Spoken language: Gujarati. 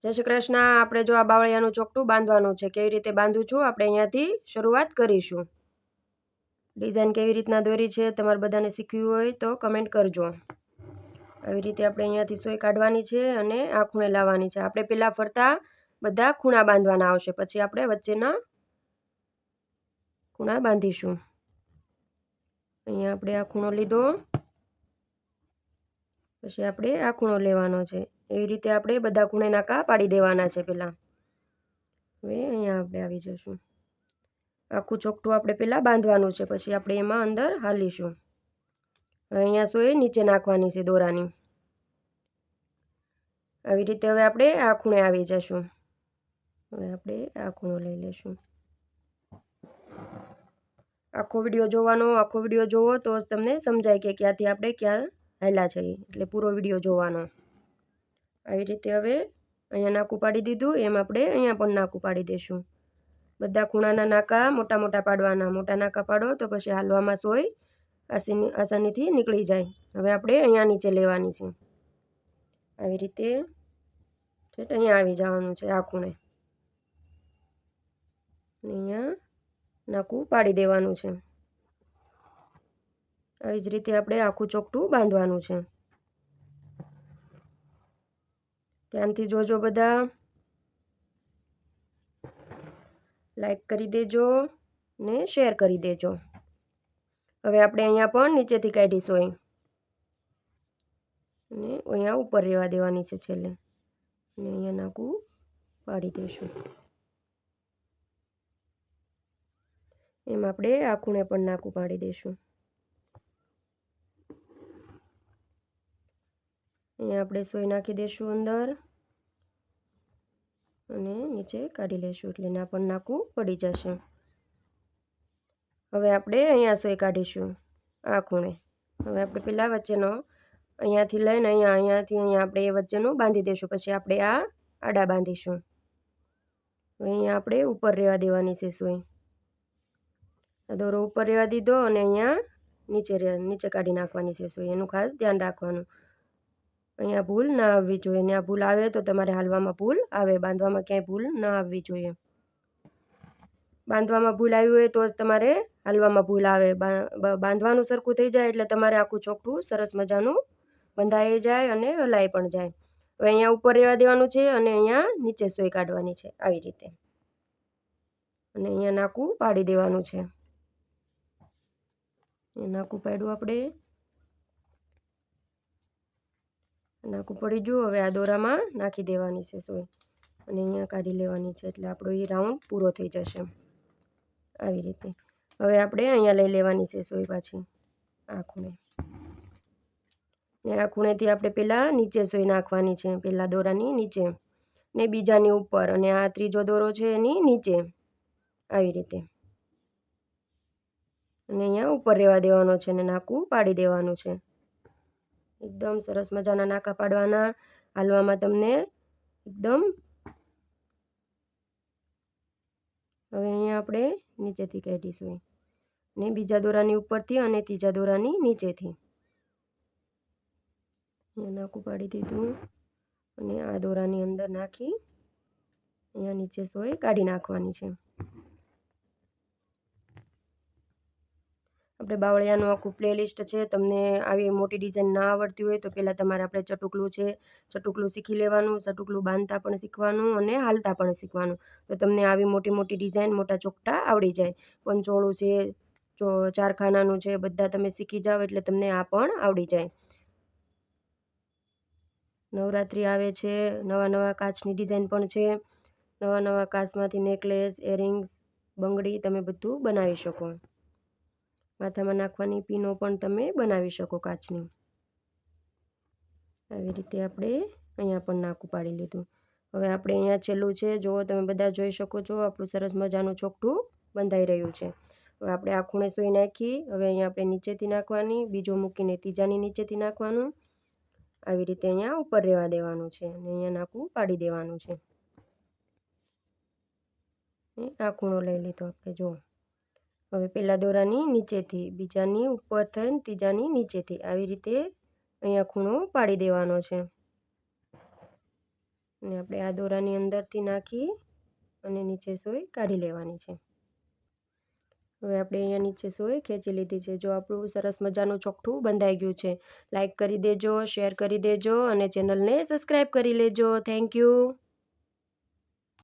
જય શ્રી કૃષ્ણ। આપણે જો આ બાવળિયાનું ચોકઠું બાંધવાનું છે, કેવી રીતે બાંધું છું આપણે અહીંયાથી શરૂઆત કરીશું। ડિઝાઇન કેવી રીતના દોરી છે તમારે બધાને શીખવી હોય તો કમેન્ટ કરજો। આવી રીતે આપણે અહીંયાથી સોય કાઢવાની છે અને આ ખૂણે લાવવાની છે। આપણે પહેલાં ફરતા બધા ખૂણા બાંધવાના આવશે, પછી આપણે વચ્ચેના ખૂણા બાંધીશું। અહીંયા આપણે આ ખૂણો લીધો, પછી આપણે આ ખૂણો લેવાનો છે। એવી રીતે આપણે બધા ખૂણે નાકા પાડી દેવાના છે પહેલાં। હવે અહીંયા આપણે આવી જઈશું। આખું ચોકઠું આપણે પહેલાં બાંધવાનું છે, પછી આપણે એમાં અંદર હાલીશું। હવે અહીંયા સોય નીચે નાખવાની છે દોરાની। આવી રીતે હવે આપણે આ ખૂણે આવી જઈશું। હવે આપણે આ ખૂણો લઈ લઈશું। આખો વિડીયો જોવાનો, આખો વિડીયો જોવો તો તમને સમજાય કે ક્યાંથી આપણે ક્યાં હાલ્યા છે, એટલે પૂરો વિડીયો જોવાનો। આવી રીતે હવે અહીંયા નાકું પાડી દીધું, એમ આપણે અહીંયા પણ નાકું પાડી દઈશું। બધા ખૂણાના નાકા મોટા મોટા પાડવાના। મોટા નાકા પાડો તો પછી હાલવામાં સોય આસાનીથી નીકળી જાય। હવે આપણે અહીંયા નીચે લેવાની છે। આવી રીતે ઠીક અહીંયા આવી જવાનું છે આ ખૂણે, અહીંયા નાકું પાડી દેવાનું છે। આવી જ રીતે આપણે આખું ચોકઠું બાંધવાનું છે। ધ્યાનથી જોજો બધા, લાઈક કરી દેજો ને શેર કરી દેજો। હવે આપણે અહીંયા પણ નીચેથી કાઢી સોય અને અહીંયા ઉપર રહેવા દેવાની છે છેલ્લે, અને અહીંયા નાકું પાડી દઈશું। એમ આપણે આ ખૂણે પણ નાકું પાડી દઈશું। અહીંયા આપણે સોય નાખી દઈશું અંદર અને નીચે કાઢી લઈશું, એટલે ના પણ નાકું પડી જશે। હવે આપણે અહીંયા સોય કાઢીશું આ ખૂણે। હવે આપણે પહેલાં વચ્ચેનો અહીંયાથી લઈને અહીંયાથી અહીંયા આપણે એ વચ્ચેનું બાંધી દઈશું, પછી આપણે આ આડા બાંધીશું। હવે અહીંયા આપણે ઉપર રહેવા દેવાની છે સોય। આ દોરો ઉપર રહેવા દીધો અને અહીંયા નીચે કાઢી નાખવાની છે સોય, એનું ખાસ ધ્યાન રાખવાનું। અહીંયા ભૂલ ના આવવી જોઈએ, ને આ ભૂલ આવે તો તમારે હાલવામાં ભૂલ આવે, બાંધવામાં ક્યાંય ભૂલ ના આવવી જોઈએ। બાંધવામાં ભૂલ આવી હોય તો જ તમારે હાલવામાં ભૂલ આવે। બાંધવાનું સરખું થઈ જાય એટલે તમારે આખું ચોકઠું સરસ મજાનું બંધાઈ જાય અને હલાઈ પણ જાય। હવે અહીંયા ઉપર રહેવા દેવાનું છે અને અહીંયા નીચે સોય કાઢવાની છે આવી રીતે, અને અહીંયા નાકું પાડી દેવાનું છે। નાકું પાડ્યું આપણે, નાકું પડી ગયું। હવે આ દોરામાં નાખી દેવાની છે સોય અને અહીંયા કાઢી લેવાની છે, એટલે આપણો એ રાઉન્ડ પૂરો થઈ જશે આવી રીતે। હવે આપણે અહીંયા લઈ લેવાની છે સોય પાછી આ ખૂણે, ને આ ખૂણેથી આપણે પહેલાં નીચે સોય નાખવાની છે, પહેલાં દોરાની નીચે ને બીજાની ઉપર, અને આ ત્રીજો દોરો છે એની નીચે આવી રીતે, અને અહીંયા ઉપર રહેવા દેવાનો છે અને નાકું પાડી દેવાનું છે। એકદમ સરસ મજાના નાકા પાડવાના, હાલવામાં તમને એકદમ। હવે અહીંયા આપણે નીચેથી કાઢીશું ને બીજા દોરાની ઉપરથી અને ત્રીજા દોરાની નીચેથી અહીંયા નાકું પાડી દીધું, અને આ દોરાની અંદર નાખી અહીંયા નીચે સોય કાઢી નાખવાની છે। આપણે બાવળિયાનું આખું પ્લેલિસ્ટ છે। તમને આવી મોટી ડિઝાઇન ના આવડતી હોય તો પહેલાં તમારે આપણે ચટુકલું છે, ચટુકલું શીખી લેવાનું। ચટુકલું બાંધતા પણ શીખવાનું અને હાલતા પણ શીખવાનું, તો તમને આવી મોટી મોટી ડિઝાઇન, મોટા ચોકઠા આવડી જાય। પંચોળું છે, ચારખાનાનું છે, બધા તમે શીખી જાઓ એટલે તમને આ પણ આવડી જાય। નવરાત્રિ આવે છે, નવા નવા કાચની ડિઝાઇન પણ છે। નવા નવા કાચમાંથી નેકલેસ, ઇયરિંગ્સ, બંગડી તમે બધું બનાવી શકો। માથામાં નાખવાની પીનો પણ તમે બનાવી શકો કાચની। આવી રીતે આપણે અહીંયા પણ નાકું પાડી લીધું। હવે આપણે અહીંયા છેલ્લું છે, જુઓ તમે બધા જોઈ શકો છો, આપણું સરસ મજાનું ચોકઠું બંધાઈ રહ્યું છે। હવે આપણે આ ખૂણે સોય નાખી, હવે અહીંયા આપણે નીચેથી નાખવાની, બીજો મૂકીને ત્રીજાની નીચેથી નાખવાનું, આવી રીતે અહીંયા ઉપર રહેવા દેવાનું છે અને અહીંયા નાકું પાડી દેવાનું છે। આ ખૂણો લઈ લીધો આપણે, જુઓ। હવે પહેલા દોરાની નીચેથી, બીજાની ઉપર થઈને ત્રીજાની નીચેથી આવી રીતે અહીંયા ખૂણો પાડી દેવાનો છે। અને આપણે આ દોરાની અંદરથી નાખી અને નીચે સોય કાઢી લેવાની છે. હવે આપણે અહીંયા નીચે સોય ખેંચી લીધી છે. જો આપણું સરસ મજાનું ચોકઠું બંધાઈ ગયું છે. લાઈક કરી દેજો, શેર કરી દેજો અને ચેનલને સબસ્ક્રાઈબ કરી લેજો. Thank you.